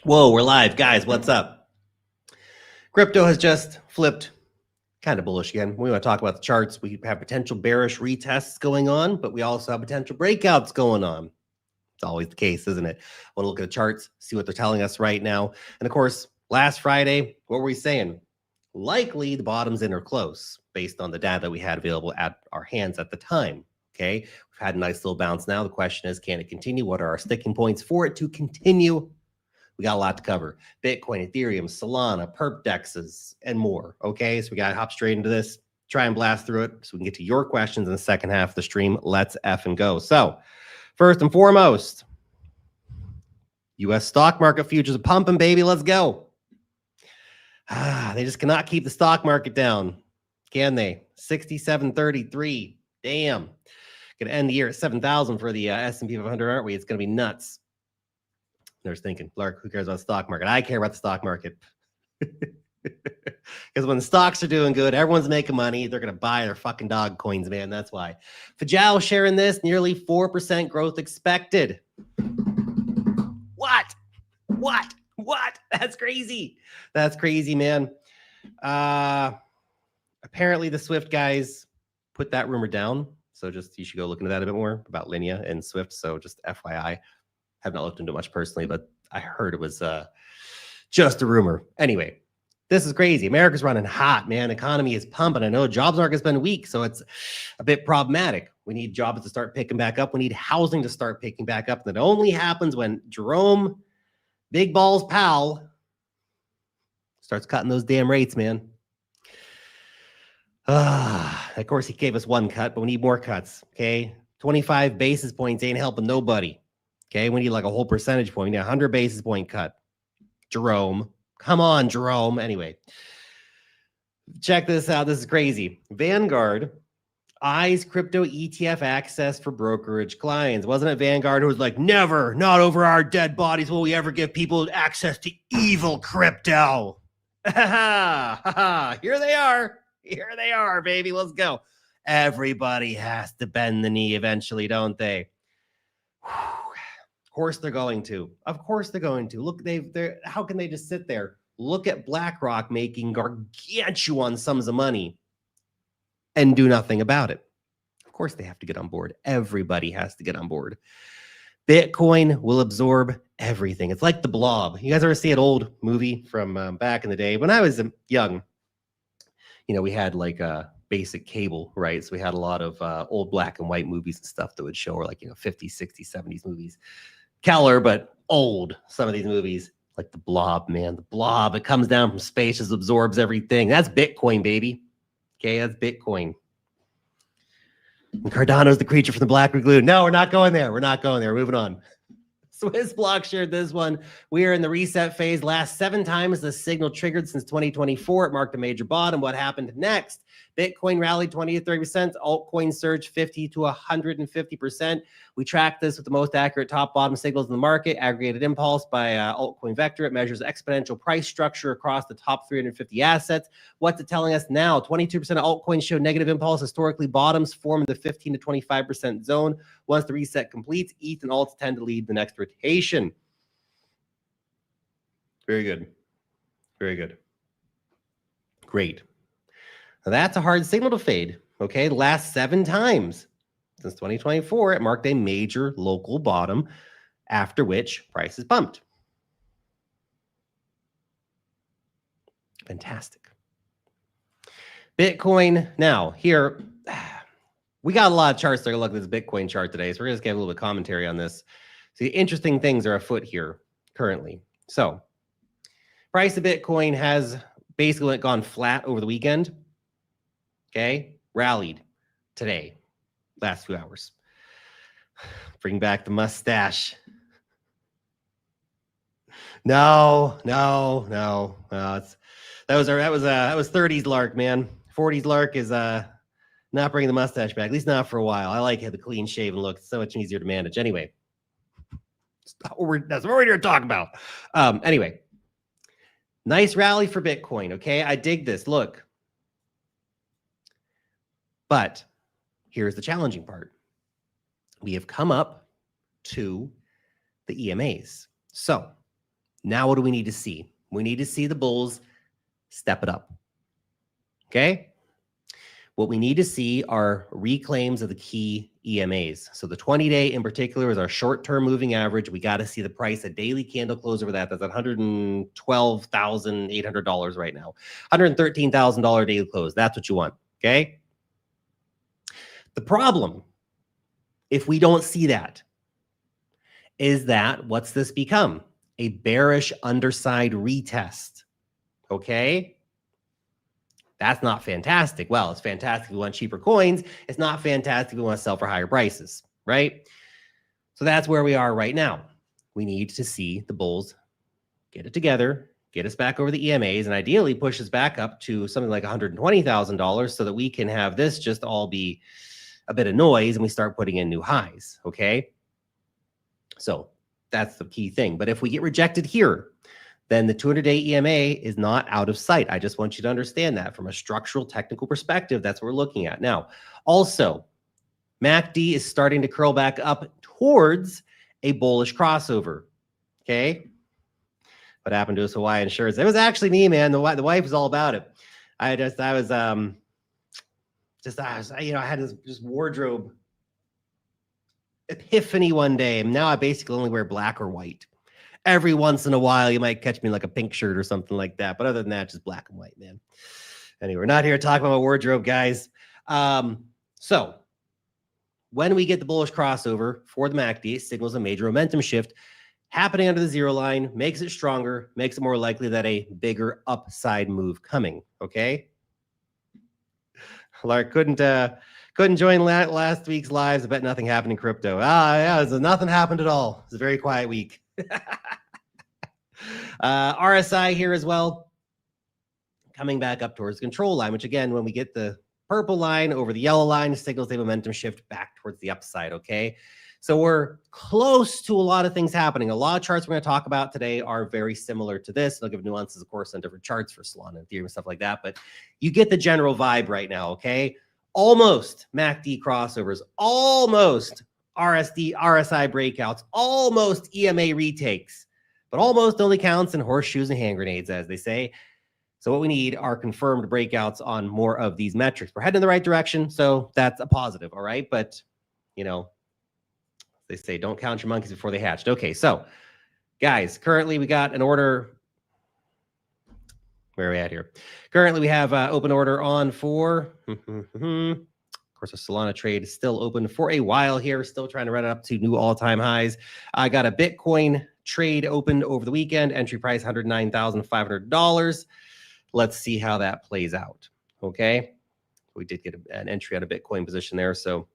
Whoa, we're live. Guys, what's up? Crypto has just flipped kind of bullish again. We want to talk about the charts. We have potential bearish retests going on, but we also have potential breakouts going on. It's always the case, isn't it? I want to look at the charts, see what they're telling us right now. And of course, last Friday, what were we saying? Likely the bottom's in or close based on the data that we had available at our hands at the time. Okay, we've had a nice little bounce now. The question is, can it continue? What are our sticking points for it to continue? We got a lot to cover. Bitcoin, Ethereum, Solana, Perp DEXs, and more. Okay, so we got to hop straight into this, try and blast through it so we can get to your questions in the second half of the stream. Let's effing go. So, first and foremost, U.S. stock market futures are pumping, baby. Let's go. They just cannot keep the stock market down, can they? 67.33. Damn. Going to end the year at 7,000 for the S&P 500, aren't we? It's going to be nuts. They're thinking, Lark, who cares about the stock market? I care about the stock market. Because when the stocks are doing good, everyone's making money. They're going to buy their fucking dog coins, man. That's why. Fajal sharing this, nearly 4% growth expected. What? That's crazy. That's crazy, man. Apparently the Swift guys put that rumor down. So just, you should go look into that a bit more about Linea and Swift. So just FYI. Have not looked into it much personally, but I heard it was just a rumor. Anyway, this is crazy. America's running hot, man. Economy is pumping. I know jobs market's been weak, so it's a bit problematic. We need jobs to start picking back up. We need housing to start picking back up. That only happens when Jerome Big Balls Powell starts cutting those damn rates, man. Of course, he gave us one cut, but we need more cuts, okay? 25 basis points ain't helping nobody. Okay, we need like a whole percentage point. We need a 100 basis point cut. Jerome. Come on, Jerome. Anyway, check this out. This is crazy. Vanguard eyes crypto ETF access for brokerage clients. Wasn't it Vanguard who was like, never, not over our dead bodies will we ever give people access to evil crypto. Here they are. Here they are, baby. Let's go. Everybody has to bend the knee eventually, don't they? Of course they're going to. Of course they're going to. Look, they're how can they just sit there? Look at BlackRock making gargantuan sums of money and do nothing about it. Of course they have to get on board. Everybody has to get on board. Bitcoin will absorb everything. It's like the Blob. You guys ever see an old movie from back in the day? When I was young, you know, we had like a basic cable, right? So we had a lot of old black and white movies and stuff that would show, or like, you know, 50s, 60s, 70s movies. Keller, but old, some of these movies, like the Blob, man. The Blob, it comes down from space, just absorbs everything. That's Bitcoin, baby. Okay, that's Bitcoin. And Cardano's the creature from the Black Lagoon. No, we're not going there. We're not going there. We're moving on. Swiss Block shared this one. We are in the reset phase. Last 7 times the signal triggered since 2024. It marked a major bottom. What happened next? Bitcoin rallied 20 to 30%. Altcoin surged 50 to 150%. We track this with the most accurate top-bottom signals in the market. Aggregated impulse by altcoin vector. It measures exponential price structure across the top 350 assets. What's it telling us now? 22% of altcoins show negative impulse. Historically, bottoms form in the 15 to 25% zone. Once the reset completes, ETH and alts tend to lead the next rotation. Very good. Very good. Great. Now that's a hard signal to fade. Okay, the last 7 times since 2024, it marked a major local bottom, after which prices bumped. Fantastic. Bitcoin. Now, here, we got a lot of charts. They're going to look at this Bitcoin chart today, so we're going to get a little bit of commentary on this. See, interesting things are afoot here currently. So, price of Bitcoin has basically gone flat over the weekend. Okay, rallied today, last few hours. Bring back the mustache. No. That was 30s Lark, man. 40s Lark is not bringing the mustache back, at least not for a while. I like the clean shaven look. It's so much easier to manage. Anyway, that's what we're here to talk about. Anyway, nice rally for Bitcoin. Okay, I dig this. Look. But here's the challenging part. We have come up to the EMAs. So Now, what do we need to see? We need to see the bulls step it up. Okay? What we need to see are reclaims of the key EMAs. So the 20-day in particular is our short-term moving average. We got to see the price, a daily candle close over that. That's $112,800 right now. $113,000 daily close. That's what you want. Okay? The problem, if we don't see that, is that what's this become? A bearish underside retest. Okay? That's not fantastic. Well, it's fantastic if we want cheaper coins. It's not fantastic if we want to sell for higher prices, right? So that's where we are right now. We need to see the bulls get it together, get us back over the EMAs, and ideally push us back up to something like $120,000 so that we can have this just all be a bit of noise and we start putting in new highs, okay? So that's the key thing. But if we get rejected here, then the 200-day EMA is not out of sight. I just want you to understand that from a structural technical perspective, that's what we're looking at. Now, also, MACD is starting to curl back up towards a bullish crossover, okay? What happened to us Hawaiian shirts? It was actually me, man. The wife was all about it. I had this wardrobe epiphany one day, and now I basically only wear black or white. Every once in a while, you might catch me like a pink shirt or something like that. But other than that, just black and white, man. Anyway, we're not here to talk about my wardrobe, guys. So when we get the bullish crossover for the MACD, it signals a major momentum shift happening under the zero line, makes it stronger, makes it more likely that a bigger upside move coming, okay? Lark couldn't join last week's lives. I bet nothing happened in crypto. Yeah, nothing happened at all. It's a very quiet week. RSI here as well, coming back up towards the control line, which again, when we get the purple line over the yellow line, signals a momentum shift back towards the upside, okay? So we're close to a lot of things happening. A lot of charts we're going to talk about today are very similar to this. They'll give nuances, of course, on different charts for Solana and Ethereum and stuff like that, but you get the general vibe right now, okay? Almost MACD crossovers, almost RSI breakouts, almost EMA retakes, but almost only counts in horseshoes and hand grenades, as they say. So what we need are confirmed breakouts on more of these metrics. We're heading in the right direction, so that's a positive, all right? But, you know, they say don't count your monkeys before they hatched. Okay, so, guys, currently we got an order. Where are we at here? Currently, we have open order on for, of course, a Solana trade is still open for a while here, still trying to run it up to new all-time highs. I got a Bitcoin trade opened over the weekend, entry price $109,500. Let's see how that plays out, okay? We did get an entry on a Bitcoin position there, so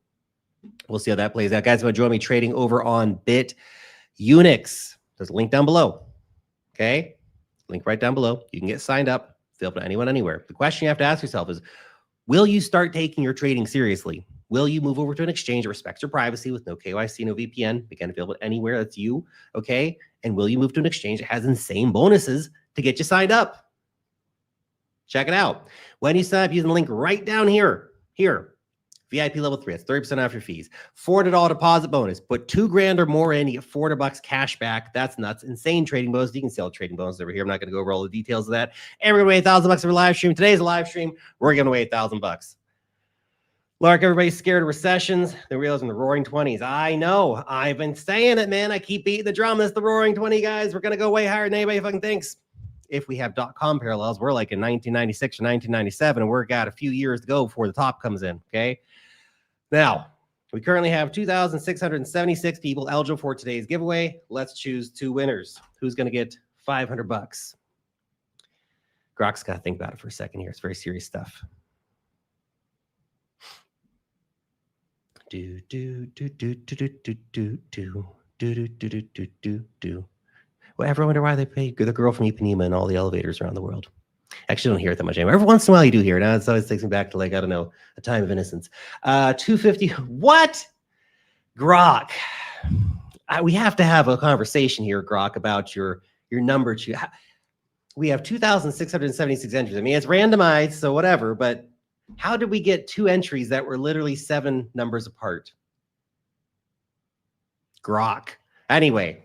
we'll see how that plays out. Guys, want to join me trading over on BitUnix? There's a link down below, okay? Link right down below. You can get signed up, available to anyone, anywhere. The question you have to ask yourself is, will you start taking your trading seriously? Will you move over to an exchange that respects your privacy with no KYC, no VPN? Again, available anywhere. That's you, okay? And will you move to an exchange that has insane bonuses to get you signed up? Check it out. When you sign up using the link right down here, VIP level 3, that's 30% off your fees. $400 deposit bonus. Put $2,000 or more in, you get $400 cash back. That's nuts. Insane trading bonus. You can sell trading bonus over here. I'm not going to go over all the details of that. And we're going to win $1,000 over live stream. Today's a live stream. We're going to win $1,000. Lark, everybody's scared of recessions. They're realizing the roaring 20s. I know. I've been saying it, man. I keep beating the drum. It's the roaring 20, guys. We're going to go way higher than anybody fucking thinks. If we have .com parallels, we're like in 1996 or 1997, and we're got a few years to go before the top comes in, okay? Now, we currently have 2,676 people eligible for today's giveaway. Let's choose 2 winners. Who's going to get $500? Grok's got to think about it for a second here. It's very serious stuff. Do. Well, ever wonder why they pay the girl from Ipanema in all the elevators around the world? Actually, don't hear it that much anymore. Every once in a while, you do hear it. Now it always takes me back to, like, I don't know, a time of innocence. 250. What? Grok. We have to have a conversation here, Grok, about your number 2. We have 2,676 entries. I mean, it's randomized, so whatever. But how did we get 2 entries that were literally 7 numbers apart? Grok. Anyway.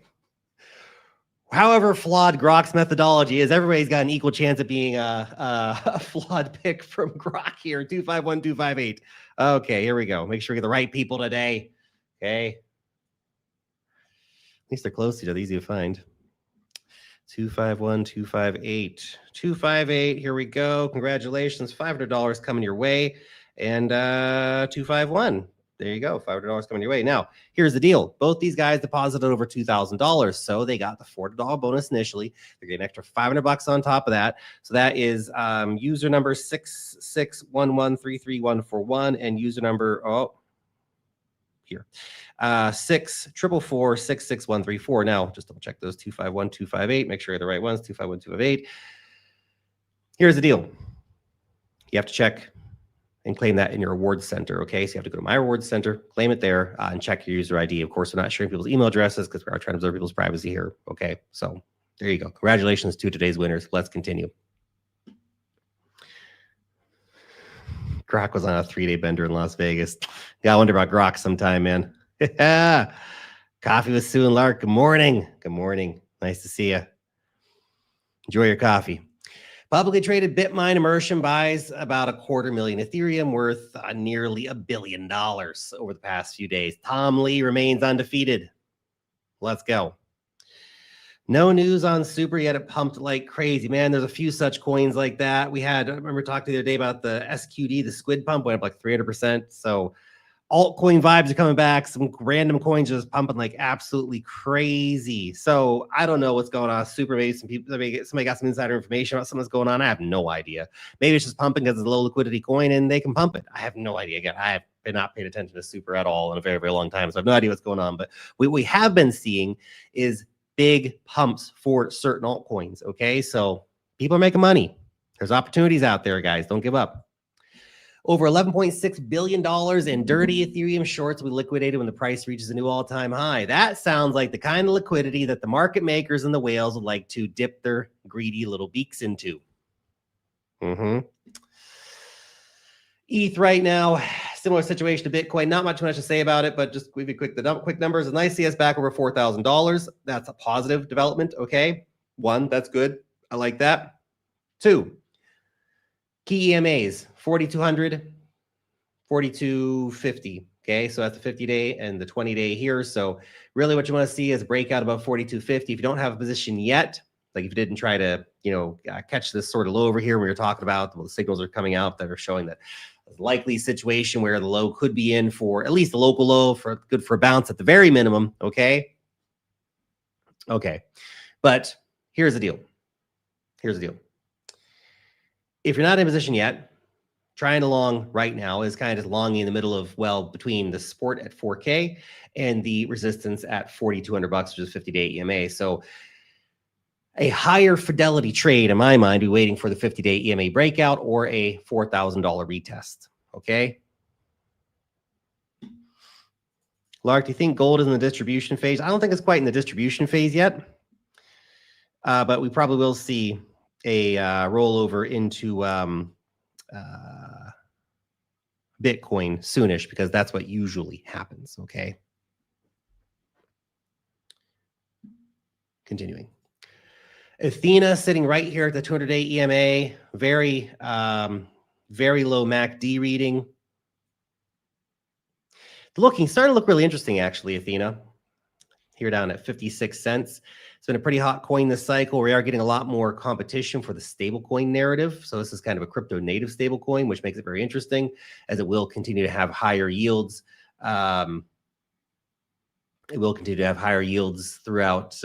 However flawed Grok's methodology is, everybody's got an equal chance of being a flawed pick from Grok here. 251, 258. Okay, here we go. Make sure we get the right people today. Okay. At least they're close to each other, easy to find. 251, 258. 258, here we go. Congratulations. $500 coming your way. And 251. There you go. $500 coming your way. Now, here's the deal. Both these guys deposited over $2,000. So they got the $400 bonus initially. They're getting an extra $500 on top of that. So that is user number 661133141 and user number, here, 644466134. Now, just double check those 251, 258. Make sure you're the right ones. 251, 258. Here's the deal. You have to check and claim that in your rewards center. Okay, so you have to go to my rewards center, claim it there, and check your user ID. Of course, we're not sharing people's email addresses because we are trying to observe people's privacy here. Okay, so there you go. Congratulations to today's winners. Let's continue. Grok was on a 3-day bender in Las Vegas. Yeah, I wonder about Grok sometime, man. Coffee with Sue and Lark. Good morning. Good morning. Nice to see you. Enjoy your coffee. Publicly traded Bitmine immersion buys about 250,000 Ethereum, worth nearly $1 billion over the past few days. Tom Lee remains undefeated. Let's go. No news on Super yet. It pumped like crazy, man. There's a few such coins like that. I remember talking the other day about the SQD, the squid pump went up like 300%. So altcoin vibes are coming back. Some random coins just pumping like absolutely crazy. So I don't know what's going on. Super, maybe somebody got some insider information about something that's going on. I have no idea. Maybe it's just pumping because it's a low liquidity coin and they can pump it. I have no idea. Again, I have been not paid attention to Super at all in a very, very long time. So I have no idea what's going on. But what we have been seeing is big pumps for certain altcoins. Okay, so people are making money. There's opportunities out there, guys. Don't give up. Over $11.6 billion in dirty Ethereum shorts will be liquidated when the price reaches a new all-time high. That sounds like the kind of liquidity that the market makers and the whales would like to dip their greedy little beaks into. ETH right now, similar situation to Bitcoin. Not much to say about it, but just give you quick numbers. It's nice to see us back over $4,000. That's a positive development. Okay, 1, that's good. I like that. 2, key EMAs, 4,200, 4,250. Okay, so that's the 50-day and the 20-day here. So really what you want to see is a breakout above 4,250. If you don't have a position yet, like if you didn't try to, catch this sort of low over here, we were talking about, well, the signals are coming out that are showing that likely situation where the low could be in for at least the local low for good for a bounce at the very minimum. Okay. But here's the deal. If you're not in position yet, trying along right now is kind of longing in the middle of, well, between the support at 4K and the resistance at $4,200, which is 50-day EMA. So a higher fidelity trade, in my mind, be waiting for the 50-day EMA breakout or a $4,000 retest. Okay. Lark, do you think gold is in the distribution phase? I don't think it's quite in the distribution phase yet, but we probably will see a rollover into Bitcoin soonish, because that's what usually happens. Okay. Continuing. Athena sitting right here at the 200-day EMA, very low MACD reading. Starting to look really interesting, actually, Athena. Here down at 56 cents. It's been a pretty hot coin this cycle. We are getting a lot more competition for the stablecoin narrative. So this is kind of a crypto native stablecoin, which makes it very interesting, as it will continue to have higher yields. It will continue to have higher yields throughout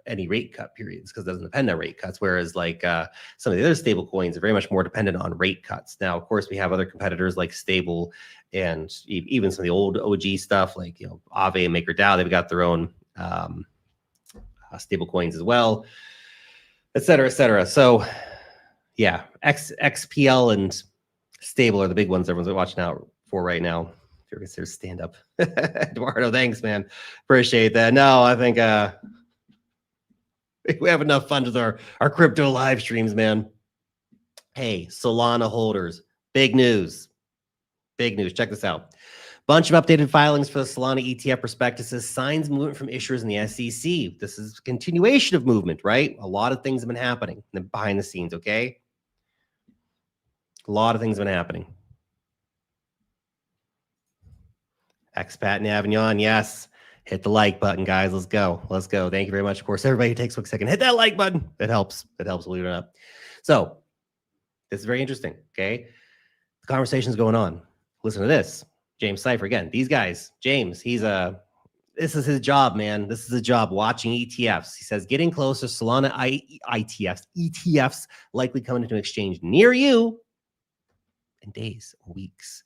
any rate cut periods, because it doesn't depend on rate cuts. Whereas like some of the other stable coins are very much more dependent on rate cuts. Now, of course, we have other competitors like Stable and even some of the old OG stuff like, Aave and MakerDAO. They've got their own stable coins as well, et cetera, et cetera. So yeah, XPL and Stable are the big ones everyone's watching out for right now. If you're considered stand up. Eduardo, thanks, man. Appreciate that. No, I think we have enough fun with our crypto live streams, man. Hey, Solana holders, big news. Check this out. Bunch of updated filings for the Solana ETF prospectuses, signs movement from issuers in the SEC. This is a continuation of movement, right? A lot of things have been happening behind the scenes, okay? A lot of things have been happening. Expat in Avignon, yes. Hit the like button, guys. Let's go. Let's go. Thank you very much. Of course, everybody takes a quick second. Hit that like button. It helps. It helps, believe it or not. So this is very interesting, okay? The conversation's going on. Listen to this. James Cipher, again, these guys, James, this is his job, man. This is his job, watching ETFs. He says, getting closer, Solana ETFs likely coming into an exchange near you in days or weeks.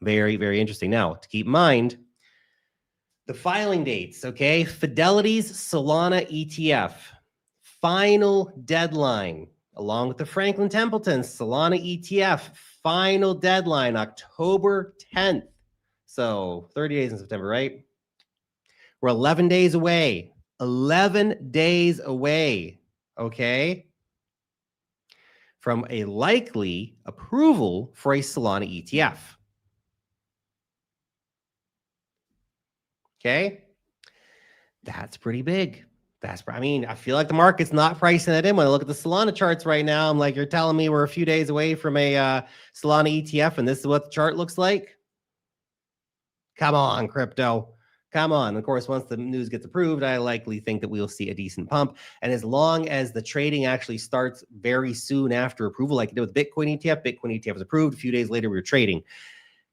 Very, very interesting. Now, to keep in mind, the filing dates, okay? Fidelity's Solana ETF, final deadline, along with the Franklin Templeton's Solana ETF, final deadline, October 10th. So 30 days in September, right? We're 11 days away. 11 days away, okay? From a likely approval for a Solana ETF. Okay? That's pretty big. I mean, I feel like the market's not pricing that in. When I look at the Solana charts right now, I'm like, you're telling me we're a few days away from a Solana ETF, and this is what the chart looks like? Come on, crypto. Come on. Of course, once the news gets approved, I likely think that we'll see a decent pump. And as long as the trading actually starts very soon after approval, like it did with Bitcoin ETF was approved. A few days later, we were trading.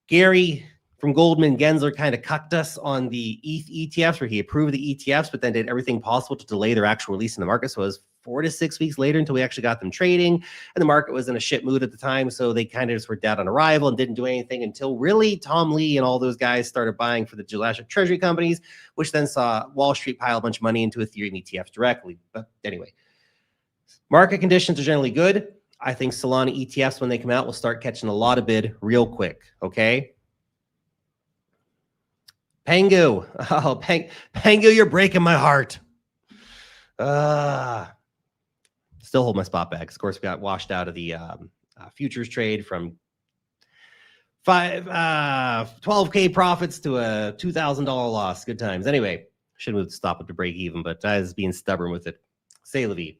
Gary from Goldman Gensler kind of cucked us on the ETH ETFs, where he approved the ETFs, but then did everything possible to delay their actual release in the market. So it was 4 to 6 weeks later until we actually got them trading. And the market was in a shit mood at the time. So they kind of just were dead on arrival and didn't do anything until really Tom Lee and all those guys started buying for the Jurassic Treasury companies, which then saw Wall Street pile a bunch of money into Ethereum ETFs directly. But anyway, market conditions are generally good. I think Solana ETFs, when they come out, will start catching a lot of bid real quick. Okay. Pangu. Oh, Pangu, you're breaking my heart. Still hold my spot bags. Of course, we got washed out of the futures trade from 12K profits to a $2,000 loss. Good times. Anyway, should move to stop it to break even, but I was being stubborn with it. Say la vie.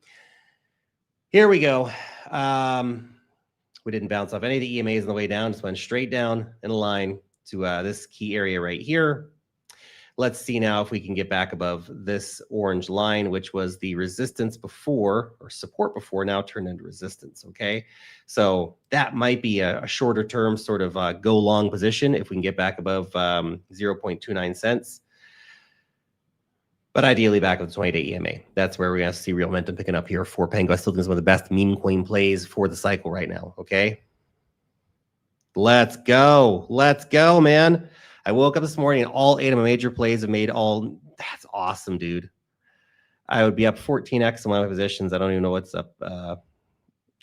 Here we go. We didn't bounce off any of the EMAs on the way down. Just went straight down in a line to this key area right here. Let's see now if we can get back above this orange line, which was the resistance before, or support before, now turned into resistance, okay? So that might be a shorter term sort of go long position if we can get back above 0.29 cents. But ideally back at the 20-day EMA. That's where we're going to see real momentum picking up here for Pango. I still think it's one of the best meme coin plays for the cycle right now, okay? Let's go. Let's go, man. I woke up this morning and all 8 of my major plays have made all. That's awesome, dude. I would be up 14x in one of my positions. I don't even know what's up,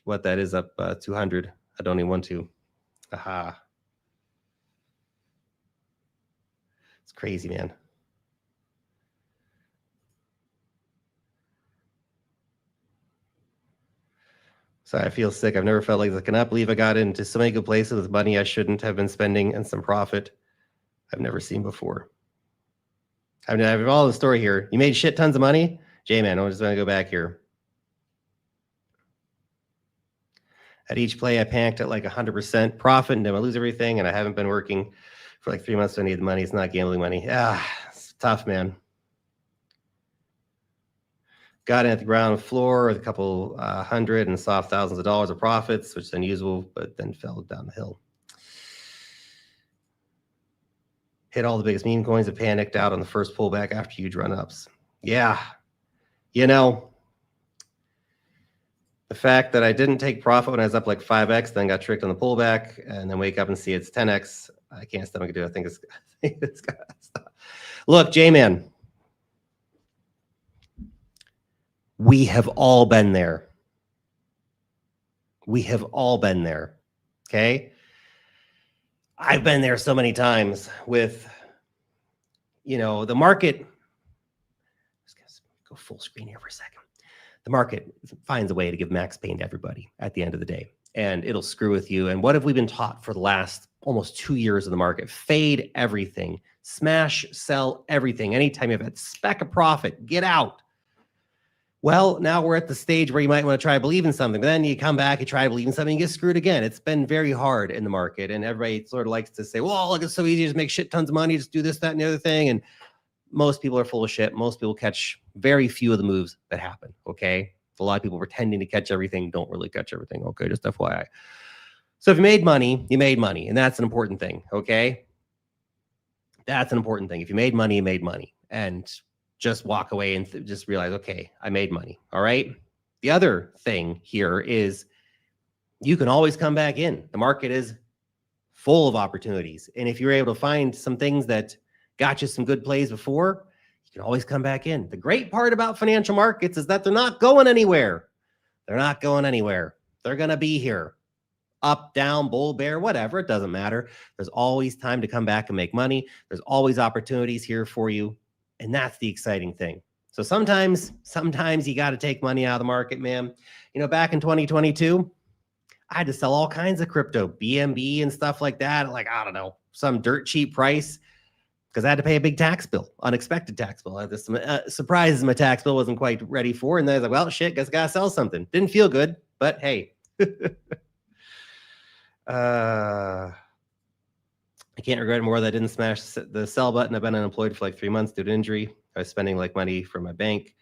what that is up 200. I don't even want to. Aha. It's crazy, man. Sorry, I feel sick. I've never felt like this. I cannot believe I got into so many good places with money I shouldn't have been spending and some profit I've never seen before. I mean, I have all the story here. You made shit tons of money? J-Man, I'm just going to go back here. At each play, I panicked at like 100% profit, and then I lose everything, and I haven't been working for like 3 months, so I need the money. It's not gambling money. It's tough, man. Got in at the ground floor with a couple hundred and soft thousands of dollars of profits, which is unusual, but then fell down the hill. Hit all the biggest meme coins and panicked out on the first pullback after huge run-ups. Yeah. You know, the fact that I didn't take profit when I was up like 5x, then got tricked on the pullback, and then wake up and see it's 10x, I can't stomach it. I think it's got to stop. Look, J-Man, we have all been there. We have all been there, okay? I've been there so many times with, you know, the market. Just gonna go full screen here for a second. The market finds a way to give max pain to everybody at the end of the day, and it'll screw with you. And what have we been taught for the last almost 2 years in the market. Fade everything. Smash, sell everything. Anytime you've had speck of profit, get out. Well, now we're at the stage where you might want to try to believe in something, but then you come back, you try to believe in something, you get screwed again. It's been very hard in the market, and everybody sort of likes to say, well, look, it's so easy to make shit tons of money, just do this, that, and the other thing. And most people are full of shit. Most people catch very few of the moves that happen, okay? A lot of people pretending to catch everything don't really catch everything, okay? Just FYI. So if you made money, you made money, and that's an important thing, okay? That's an important thing. If you made money, you made money. And just walk away and just realize, okay, I made money. All right. The other thing here is you can always come back in. The market is full of opportunities. And if you're able to find some things that got you some good plays before, you can always come back in. The great part about financial markets is that they're not going anywhere. They're not going anywhere. They're going to be here. Up, down, bull, bear, whatever. It doesn't matter. There's always time to come back and make money. There's always opportunities here for you. And that's the exciting thing. So sometimes you got to take money out of the market, man. You know, back in 2022, I had to sell all kinds of crypto, BNB and stuff like that. Like, I don't know, some dirt cheap price because I had to pay a big tax bill, unexpected tax bill. I had this surprises my tax bill wasn't quite ready for. And then I was like, well, shit, guess I got to sell something. Didn't feel good, but hey. I can't regret it more that I didn't smash the sell button. I've been unemployed for like 3 months due to injury. I was spending like money from my bank,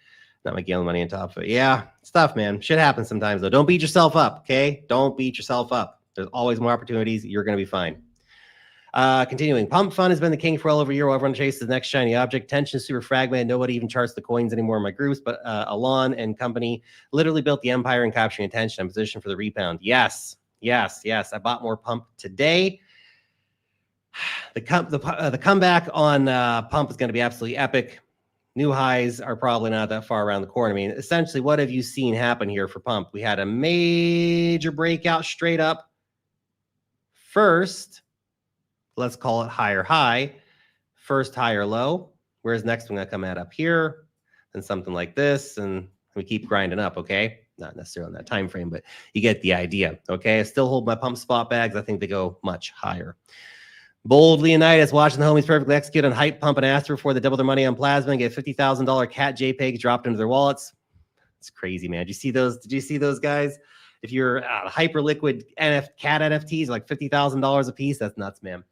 not making all the money on top of it. Yeah, it's tough, man. Shit happens sometimes, though. Don't beat yourself up, okay? Don't beat yourself up. There's always more opportunities. You're going to be fine. Continuing. Pump fund has been the king for well over a year while everyone chases the next shiny object. Tension is super fragmented. Nobody even charts the coins anymore in my groups, but Alon and company literally built the empire in capturing attention and position for the rebound. Yes. I bought more pump today. The comeback on pump is going to be absolutely epic. New highs are probably not that far around the corner. I mean, essentially, what have you seen happen here for pump? We had a major breakout straight up. First, let's call it higher high. First higher low. Where's next one going to come at up here? And something like this. And we keep grinding up, okay? Not necessarily on that time frame, but you get the idea, okay? I still hold my pump spot bags. I think they go much higher. Bold Leonidas watching the homies perfectly execute on hype, pump, and Aster before they double their money on plasma and get $50,000 cat JPEGs dropped into their wallets. It's crazy, man. Did you see those? Did you see those guys? If you're hyper liquid cat NFTs, like $50,000 a piece, that's nuts, man.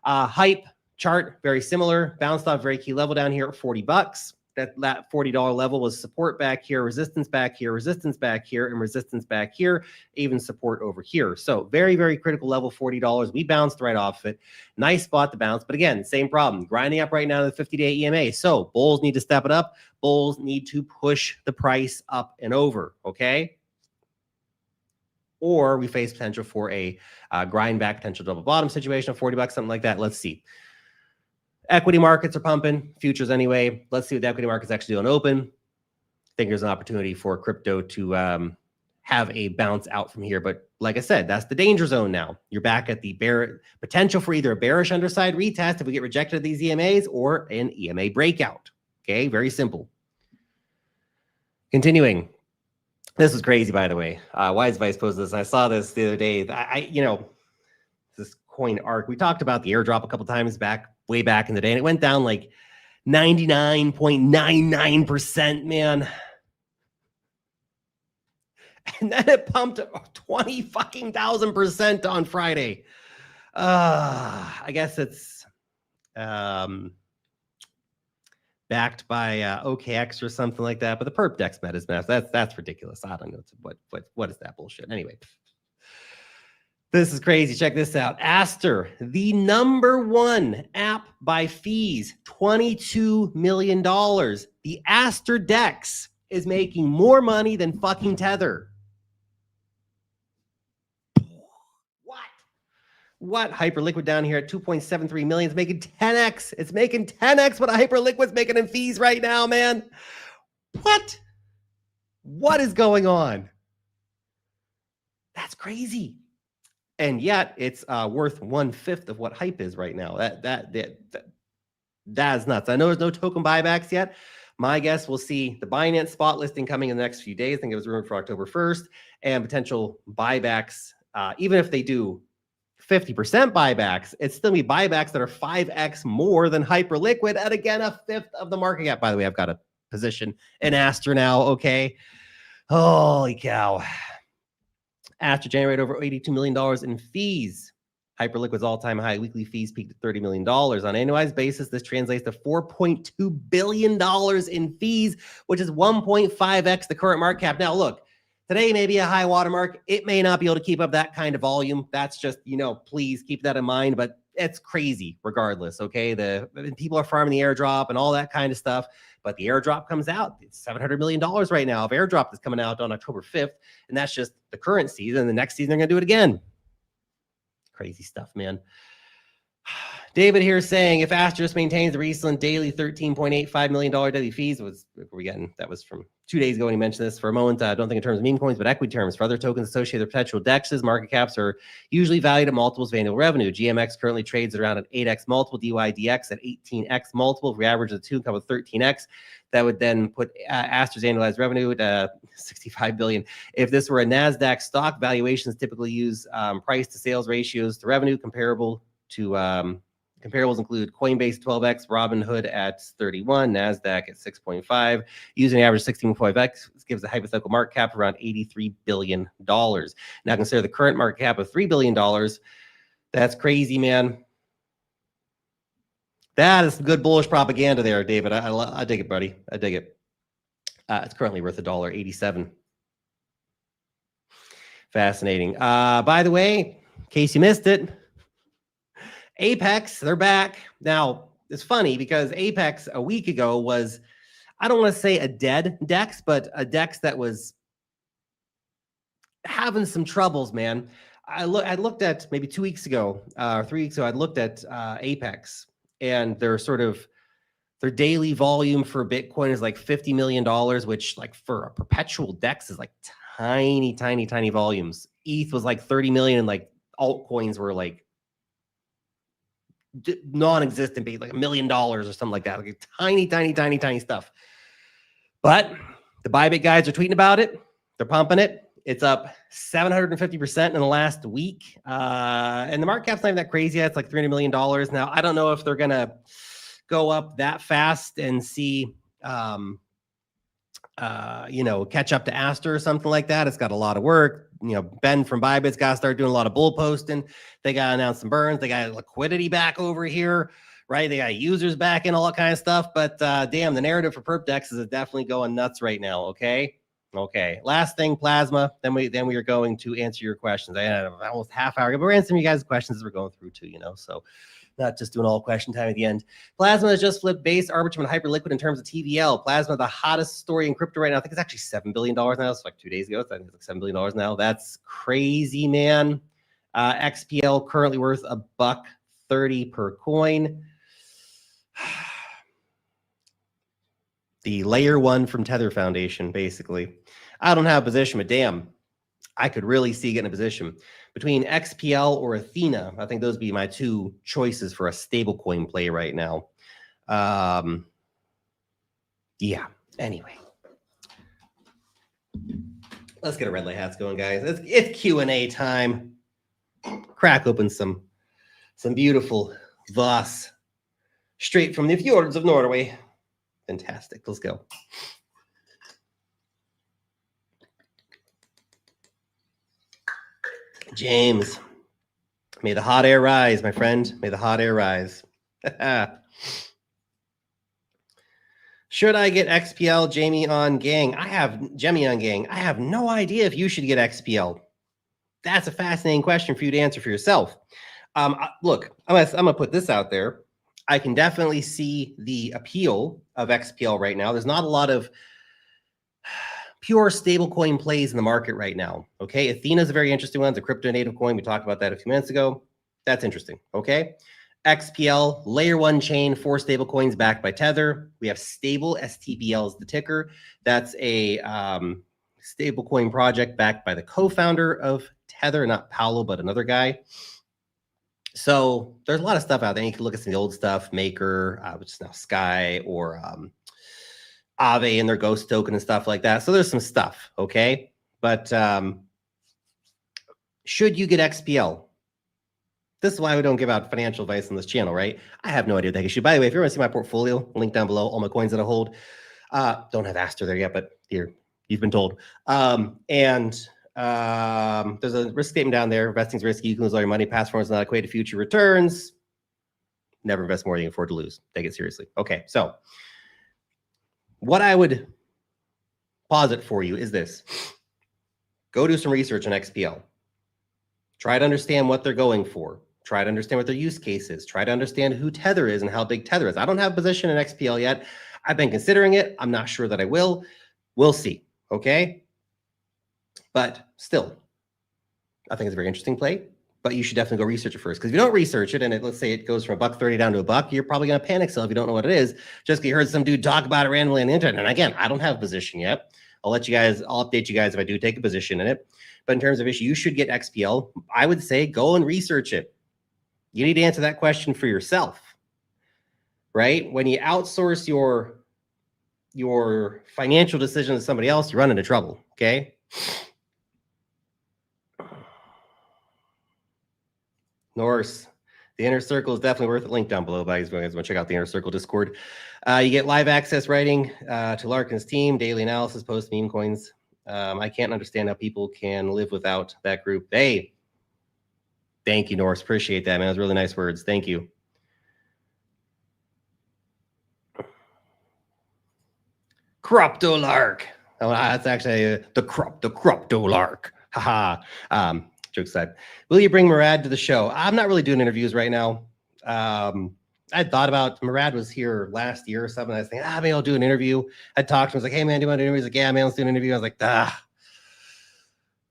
Hype chart, very similar. Bounced off very key level down here at $40. That $40 level was support back here, resistance back here, resistance back here, and resistance back here, even support over here. So very, very critical level, $40. We bounced right off it. Nice spot to bounce. But again, same problem. Grinding up right now to the 50-day EMA. So bulls need to step it up. Bulls need to push the price up and over, okay? Or we face potential for a grind back, potential double bottom situation of $40, something like that. Let's see. Equity markets are pumping, futures anyway. Let's see what the equity markets actually do on open. I think there's an opportunity for crypto to have a bounce out from here. But like I said, that's the danger zone now. You're back at the potential for either a bearish underside retest if we get rejected at these EMAs or an EMA breakout. Okay, very simple. Continuing. This is crazy, by the way. Wise Vice posted this. I saw this the other day. This coin ARC. We talked about the airdrop a couple times way back in the day, and it went down like 99.99%, man. And then it pumped 20,000% on Friday. I guess it's backed by OKX or something like that, but the Perp DEX meta is massive. That's ridiculous. I don't know what is that bullshit. Anyway, this is crazy. Check this out. Aster, the #1 app by fees, $22 million. The Aster DEX is making more money than fucking Tether. What? Hyperliquid down here at 2.73 million. It's making 10x. It's making 10x what a Hyperliquid's making in fees right now, man. What? What is going on? That's crazy. And yet it's worth 1/5 of what hype is right now. That is nuts. I know there's no token buybacks yet. My guess, we'll see the Binance spot listing coming in the next few days. I think it was rumored for October 1st, and potential buybacks, even if they do 50% buybacks. It's still be buybacks that are 5x more than Hyperliquid. And again, a fifth of the market cap. By the way, I've got a position in Aster now. Okay. Holy cow. Aster generated over $82 million in fees. Hyperliquid's all-time high weekly fees peaked at $30 million. On an annualized basis, this translates to $4.2 billion in fees, which is 1.5x the current market cap. Now, look, today may be a high watermark. It may not be able to keep up that kind of volume. That's just, please keep that in mind. But it's crazy regardless, okay? The people are farming the airdrop and all that kind of stuff. But the airdrop comes out. It's $700 million right now of airdrop that's coming out on October 5th. And that's just the current season. The next season, they're going to do it again. Crazy stuff, man. David here saying if Aster just maintains the recent daily $13.85 million daily fees, that was from 2 days ago when he mentioned this. For a moment, I don't think in terms of meme coins, but equity terms. For other tokens associated with Perpetual DEXs, market caps are usually valued at multiples of annual revenue. GMX currently trades at around an 8x multiple, DYDX at 18x multiple. If we average the two, come with 13x. That would then put Aster's annualized revenue at $65 billion. If this were a NASDAQ stock, valuations typically use price to sales ratios to revenue comparable to comparables include Coinbase 12x, Robinhood at 31, NASDAQ at 6.5. Using an average 16.5x gives a hypothetical market cap around $83 billion. Now consider the current market cap of $3 billion. That's crazy, man. That is good bullish propaganda there, David. I dig it, buddy. I dig it. It's currently worth $1.87. Fascinating. By the way, in case you missed it, Apex, they're back. Now, it's funny because Apex a week ago was, I don't want to say a dead DEX, but a DEX that was having some troubles, man. I looked at maybe 2 weeks ago or 3 weeks ago, I looked at Apex. And their daily volume for Bitcoin is like $50 million, which like for a perpetual DEX is like tiny, tiny, tiny volumes. ETH was like 30 million, and like altcoins were like non-existent, like $1 million or something like that. Like tiny, tiny, tiny, tiny stuff. But the Bybit guys are tweeting about it. They're pumping it. It's up 750% in the last week. And the market cap's not even that crazy yet. It's like $300 million. Now, I don't know if they're going to go up that fast and see, catch up to Aster or something like that. It's got a lot of work. Ben from Bybit's got to start doing a lot of bull posting. They got to announce some burns. They got liquidity back over here, right? They got users back and all that kind of stuff. But damn, the narrative for Perp DEX is definitely going nuts right now, okay? Okay, last thing, Plasma. Then we are going to answer your questions. I had almost half hour ago, but we're answering you guys' questions as we're going through too, so not just doing all question time at the end. Plasma has just flipped base, Arbitrum, and Hyperliquid in terms of TVL. Plasma, the hottest story in crypto right now. I think it's actually $7 billion now. It's like 2 days ago. I think it's like $7 billion now. That's crazy, man. XPL currently worth $1.30 per coin. The layer one from Tether Foundation, basically. I don't have a position, but damn, I could really see getting a position. Between XPL or Athena, I think those would be my two choices for a stablecoin play right now. Yeah, anyway. Let's get our red light hats going, guys. It's Q&A time. Crack open some beautiful Voss straight from the fjords of Norway. Fantastic. Let's go. James, may the hot air rise, my friend. May the hot air rise. Should I get XPL, Jamie on gang? Jemmy on gang. I have no idea if you should get XPL. That's a fascinating question for you to answer for yourself. Look, I'm gonna put this out there. I can definitely see the appeal of XPL right now. There's not a lot of pure stablecoin plays in the market right now. Okay, Athena is a very interesting one. It's a crypto native coin. We talked about that a few minutes ago. That's interesting. Okay, XPL, layer one chain, 4 stablecoins backed by Tether. We have Stable, STBL is the ticker. That's a stablecoin project backed by the co-founder of Tether, not Paolo, but another guy. So there's a lot of stuff out there. You can look at some of the old stuff, Maker, which is now Sky, or Aave and their Ghost token and stuff like that. So there's some stuff, okay? But should you get XPL? This is why we don't give out financial advice on this channel, right? I have no idea what the heck I should. By the way, if you want to see my portfolio, link down below, all my coins that I hold. Don't have Aster there yet, but here, you've been told. There's a risk statement down there. Investing is risky. You can lose all your money. Past performance is not equated to future returns. Never invest more than you can afford to lose. Take it seriously. Okay, so what I would posit for you is this. Go do some research on XPL. Try to understand what they're going for. Try to understand what their use case is. Try to understand who Tether is and how big Tether is. I don't have a position in XPL yet. I've been considering it. I'm not sure that I will. We'll see, okay? But still, I think it's a very interesting play, but you should definitely go research it first. Because if you don't research it, and let's say it goes from $1.30 down to $1, you're probably going to panic sell if you don't know what it is. Just because you heard some dude talk about it randomly on the internet. And again, I don't have a position yet. I'll update you guys if I do take a position in it. But in terms of issue, you should get XPL. I would say go and research it. You need to answer that question for yourself, right? When you outsource your financial decisions to somebody else, you run into trouble, okay? Norse, the Inner Circle is definitely worth it. Link down below, guys. Want to check out the Inner Circle Discord. You get live access writing to Larkin's team, daily analysis, post meme coins. I can't understand how people can live without that group. Hey, thank you, Norse. Appreciate that, man. Those really nice words. Thank you. Cryptolark. Oh, that's actually the Cryptolark. Haha. Joke aside. Will you bring Murad to the show? I'm not really doing interviews right now. I thought about, Murad was here last year or something. I was thinking, maybe I'll do an interview. I talked to him. I was like, hey, man, do you want to do an interview? He's like, yeah, man, let's do an interview. I was like,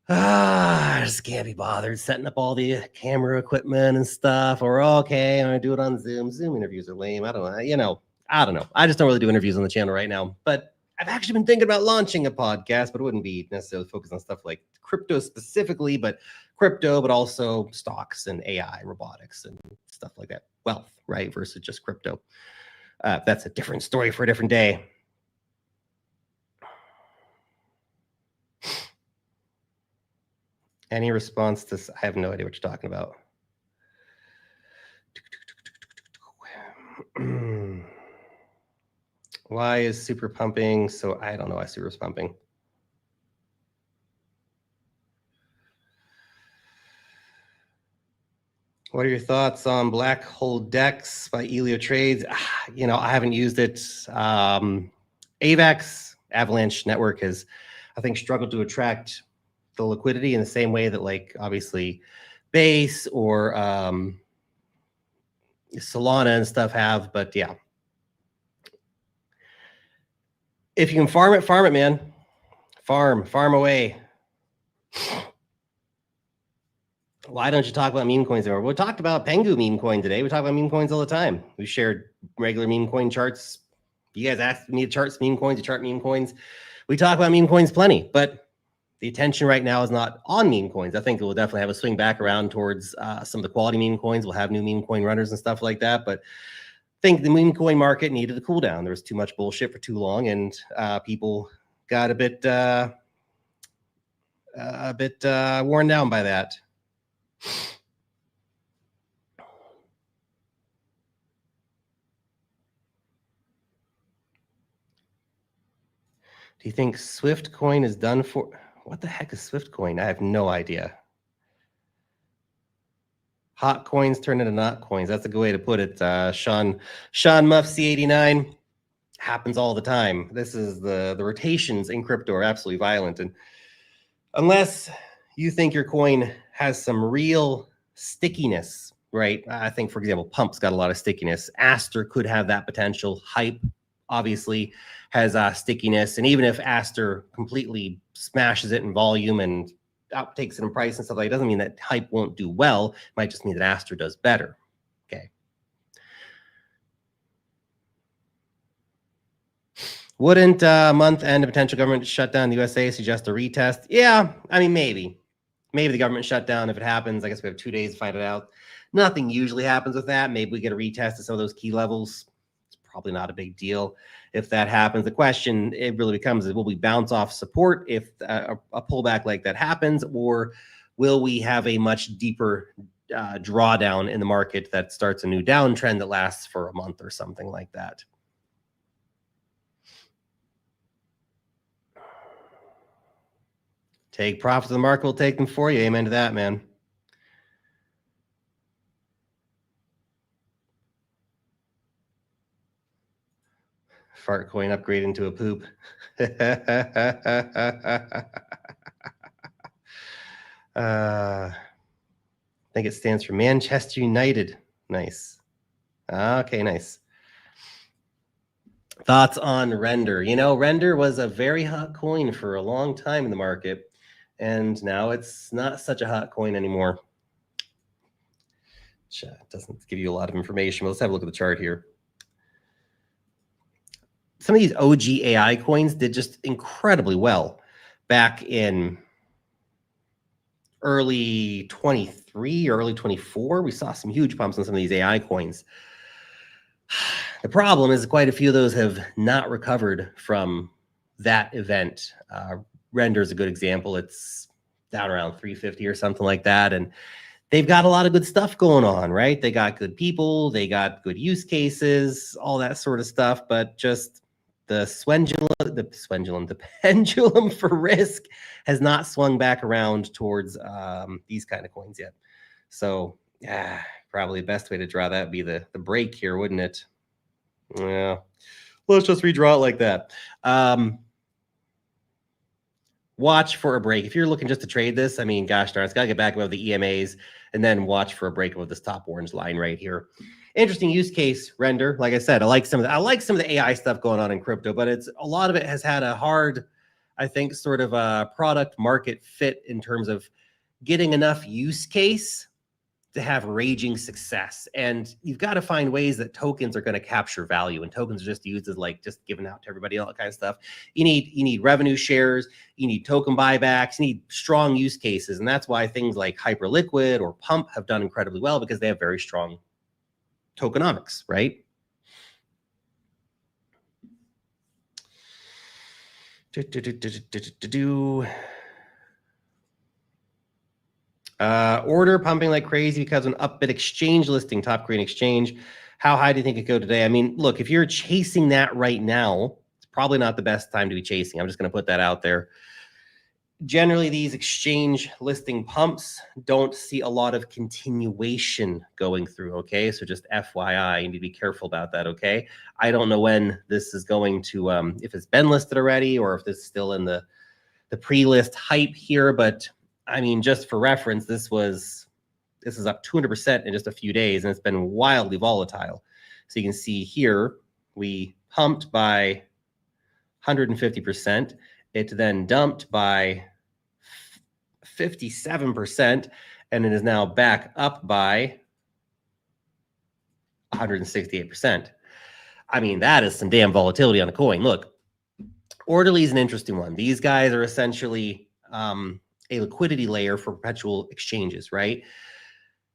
I just can't be bothered setting up all the camera equipment and stuff. Or, okay, I'm going to do it on Zoom. Zoom interviews are lame. I don't know. I don't know. I just don't really do interviews on the channel right now. But I've actually been thinking about launching a podcast, but it wouldn't be necessarily focused on stuff like crypto specifically, but crypto, but also stocks and AI, robotics and stuff like that. Wealth, right? Versus just crypto. That's a different story for a different day. Any response to this? I have no idea what you're talking about. Why is super pumping? So I don't know why super is pumping. What are your thoughts on Black Hole DEX by Elio Trades? I haven't used it. AVAX, Avalanche Network, has, I think, struggled to attract the liquidity in the same way that, like, obviously Base or Solana and stuff have. But yeah, if you can farm it, man. Farm away. Why don't you talk about meme coins anymore? We talked about Pengu meme coin today. We talk about meme coins all the time. We shared regular meme coin charts. You guys asked me to chart meme coins, to chart meme coins. We talk about meme coins plenty, but the attention right now is not on meme coins. I think it will definitely have a swing back around towards some of the quality meme coins. We'll have new meme coin runners and stuff like that. But I think the meme coin market needed a cool down. There was too much bullshit for too long, and people got a bit worn down by that. Do you think Swift coin is done for? What the heck is Swift coin? I have no idea. Hot coins turn into not coins. That's a good way to put it. Sean Muff C89. Happens all the time. This is the rotations in crypto are absolutely violent. And unless you think your coin has some real stickiness, right? I think, for example, Pump's got a lot of stickiness. Aster could have that potential. Hype obviously has stickiness. And even if Aster completely smashes it in volume and outtakes it in price and stuff like that, doesn't mean that Hype won't do well. It might just mean that Aster does better. Okay. Wouldn't month-end a potential government shutdown in the USA suggest a retest? Yeah, I mean, maybe. Maybe the government shutdown, if it happens, I guess we have 2 days to find it out. Nothing usually happens with that. Maybe we get a retest of some of those key levels. It's probably not a big deal if that happens. The question, it really becomes, is will we bounce off support if a pullback like that happens, or will we have a much deeper drawdown in the market that starts a new downtrend that lasts for a month or something like that. Take profits of the market, will take them for you. Amen to that, man. Fart coin upgrade into a poop. I think it stands for Manchester United. Nice. Okay, nice. Thoughts on Render? You know, Render was a very hot coin for a long time in the market, and now it's not such a hot coin anymore. It doesn't give you a lot of information, but let's have a look at the chart here. Some of these OG AI coins did just incredibly well back in early 23, early 24. We saw some huge pumps on some of these AI coins. The problem is quite a few of those have not recovered from that event. Render is a good example. It's down around 350 or something like that. And they've got a lot of good stuff going on, right? They got good people, they got good use cases, all that sort of stuff, but just the pendulum for risk has not swung back around towards these kind of coins yet. So yeah, probably the best way to draw that would be the break here, wouldn't it? Yeah, let's just redraw it like that. Watch for a break. If you're looking just to trade this, I mean, gosh darn, it's got to get back above the EMAs and then watch for a break above this top orange line right here. Interesting use case, Render. Like I said, I like some of the AI stuff going on in crypto, but a lot of it has had a hard, I think, sort of a product market fit in terms of getting enough use case to have raging success. And you've got to find ways that tokens are going to capture value, and tokens are just used as like just given out to everybody, all that kind of stuff. You need revenue shares, you need token buybacks, you need strong use cases. And that's why things like Hyperliquid or Pump have done incredibly well, because they have very strong tokenomics, right? Order pumping like crazy because of an Upbit exchange listing, top green exchange. How high do you think it could go today? I mean, look, if you're chasing that right now, it's probably not the best time to be chasing. I'm just going to put that out there. Generally, these exchange listing pumps don't see a lot of continuation going through, okay? So just FYI, you need to be careful about that, okay? I don't know when this is going to, if it's been listed already or if this is still in the pre-list hype here, but I mean, just for reference, this is up 200% in just a few days, and it's been wildly volatile. So you can see here, we pumped by 150%. It then dumped by 57%, and it is now back up by 168%. I mean, that is some damn volatility on a coin. Look, Orderly is an interesting one. These guys are essentially a liquidity layer for perpetual exchanges, right?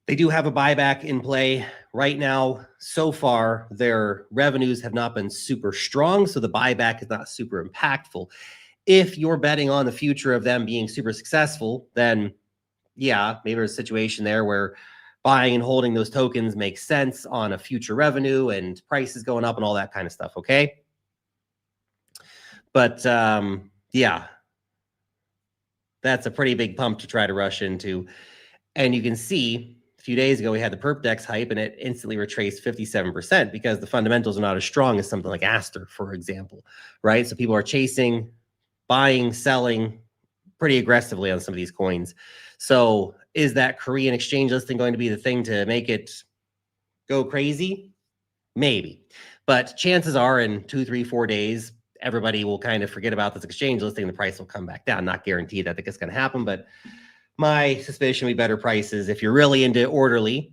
They do have a buyback in play right now. So far, their revenues have not been super strong, so the buyback is not super impactful. If you're betting on the future of them being super successful, then yeah, maybe there's a situation there where buying and holding those tokens makes sense on a future revenue and prices going up and all that kind of stuff, okay? But yeah, that's a pretty big pump to try to rush into. And you can see a few days ago, we had the Perp DEX hype and it instantly retraced 57% because the fundamentals are not as strong as something like Aster, for example, right? So people are chasing, buying, selling pretty aggressively on some of these coins. So is that Korean exchange listing going to be the thing to make it go crazy? Maybe. But chances are in 2, 3, 4 days, everybody will kind of forget about this exchange listing. The price will come back down. Not guaranteed that it's going to happen, but my suspicion would be better prices. If you're really into Orderly,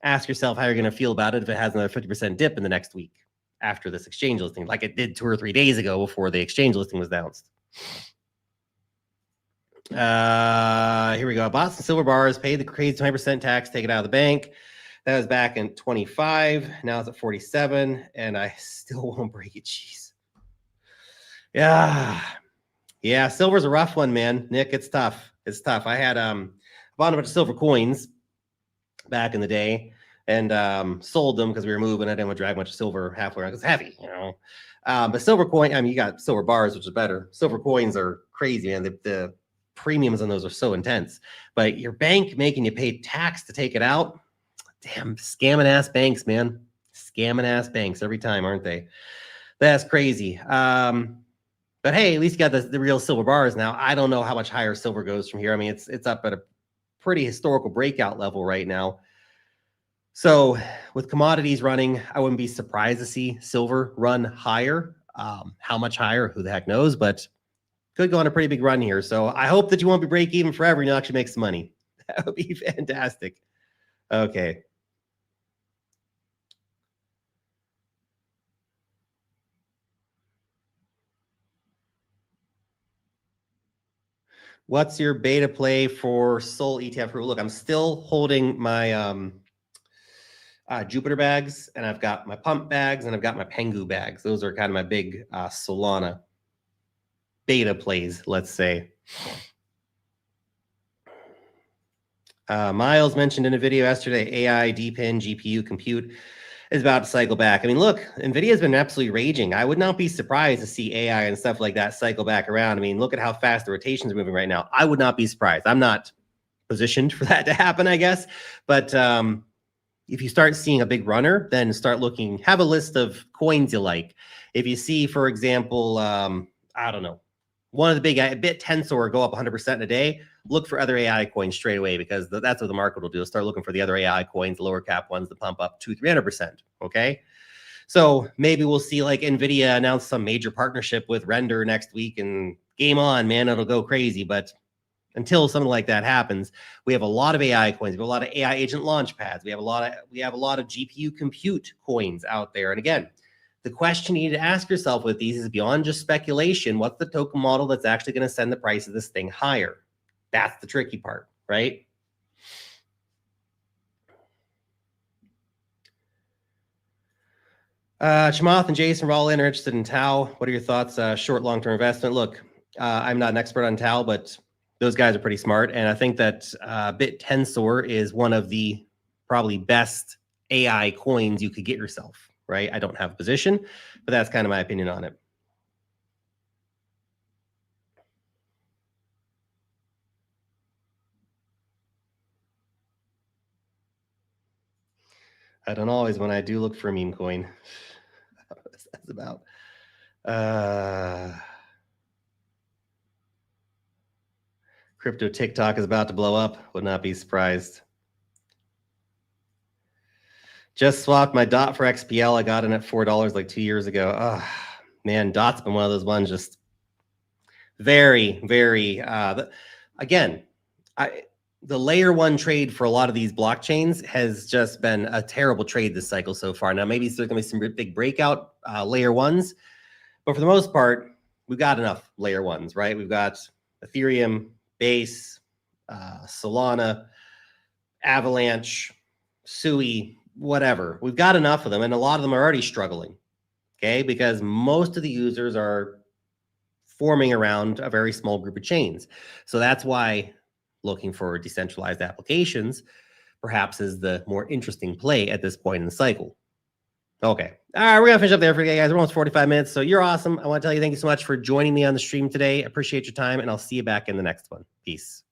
ask yourself how you're going to feel about it if it has another 50% dip in the next week after this exchange listing, like it did 2 or 3 days ago before the exchange listing was announced. Here we go. Boston Silver Bars paid the crazy 20% tax, take it out of the bank. That was back in 25. Now it's at 47, and I still won't break it. Jeez. Yeah, silver's a rough one, man. Nick, it's tough. It's tough. I had bought a bunch of silver coins back in the day, and sold them because we were moving. I didn't want to drag much silver halfway around. It's heavy, you know. But silver coin, I mean, you got silver bars, which is better. Silver coins are crazy, man. The premiums on those are so intense. But your bank making you pay tax to take it out, damn, scamming ass banks, man. Scamming ass banks every time, aren't they? That's crazy. But hey, at least you got the real silver bars now. I don't know how much higher silver goes from here. I mean, it's up at a pretty historical breakout level right now. So with commodities running, I wouldn't be surprised to see silver run higher. How much higher? Who the heck knows? But could go on a pretty big run here. So I hope that you won't be break even forever and you'll actually make some money. That would be fantastic. Okay. What's your beta play for Sol ETF? Look, I'm still holding my Jupiter bags, and I've got my pump bags, and I've got my Pengu bags. Those are kind of my big Solana beta plays, let's say. Miles mentioned in a video yesterday, AI, DPIN, GPU, compute is about to cycle back. I mean, look, NVIDIA has been absolutely raging. I would not be surprised to see AI and stuff like that cycle back around. I mean, look at how fast the rotations are moving right now. I would not be surprised. I'm not positioned for that to happen, I guess. But if you start seeing a big runner, then start looking, have a list of coins you like. If you see, for example, I don't know, one of the big bit Tensor go up 100% in a day, look for other AI coins straight away, because that's what the market will do. It'll start looking for the other AI coins, lower cap ones to pump up 200-300%. Okay. So maybe we'll see like NVIDIA announce some major partnership with Render next week, and game on, man, it'll go crazy. But until something like that happens, we have a lot of AI coins. We have a lot of AI agent launch pads. We have a lot of GPU compute coins out there. And again, the question you need to ask yourself with these is beyond just speculation. What's the token model that's actually going to send the price of this thing higher? That's the tricky part, right? Chamath and Jason are all interested in Tau. What are your thoughts? Short, long-term investment. Look, I'm not an expert on Tau, but those guys are pretty smart. And I think that Bit Tensor is one of the probably best AI coins you could get yourself, right? I don't have a position, but that's kind of my opinion on it. I don't always, when I do look for a meme coin. What's that about? Crypto TikTok is about to blow up. Would not be surprised. Just swapped my DOT for XPL. I got in at $4 like 2 years ago. Oh, man, DOT's been one of those ones just very, very, again, the layer one trade for a lot of these blockchains has just been a terrible trade this cycle so far. Now, maybe there's going to be some big breakout layer ones, but for the most part, we've got enough layer ones, right? We've got Ethereum, Base, Solana, Avalanche, Sui, whatever. We've got enough of them, and a lot of them are already struggling, okay? Because most of the users are forming around a very small group of chains. So that's why looking for decentralized applications perhaps is the more interesting play at this point in the cycle. Okay. All right, we're going to finish up there for you guys. We're almost 45 minutes, so you're awesome. I want to tell you thank you so much for joining me on the stream today. I appreciate your time, and I'll see you back in the next one. Peace.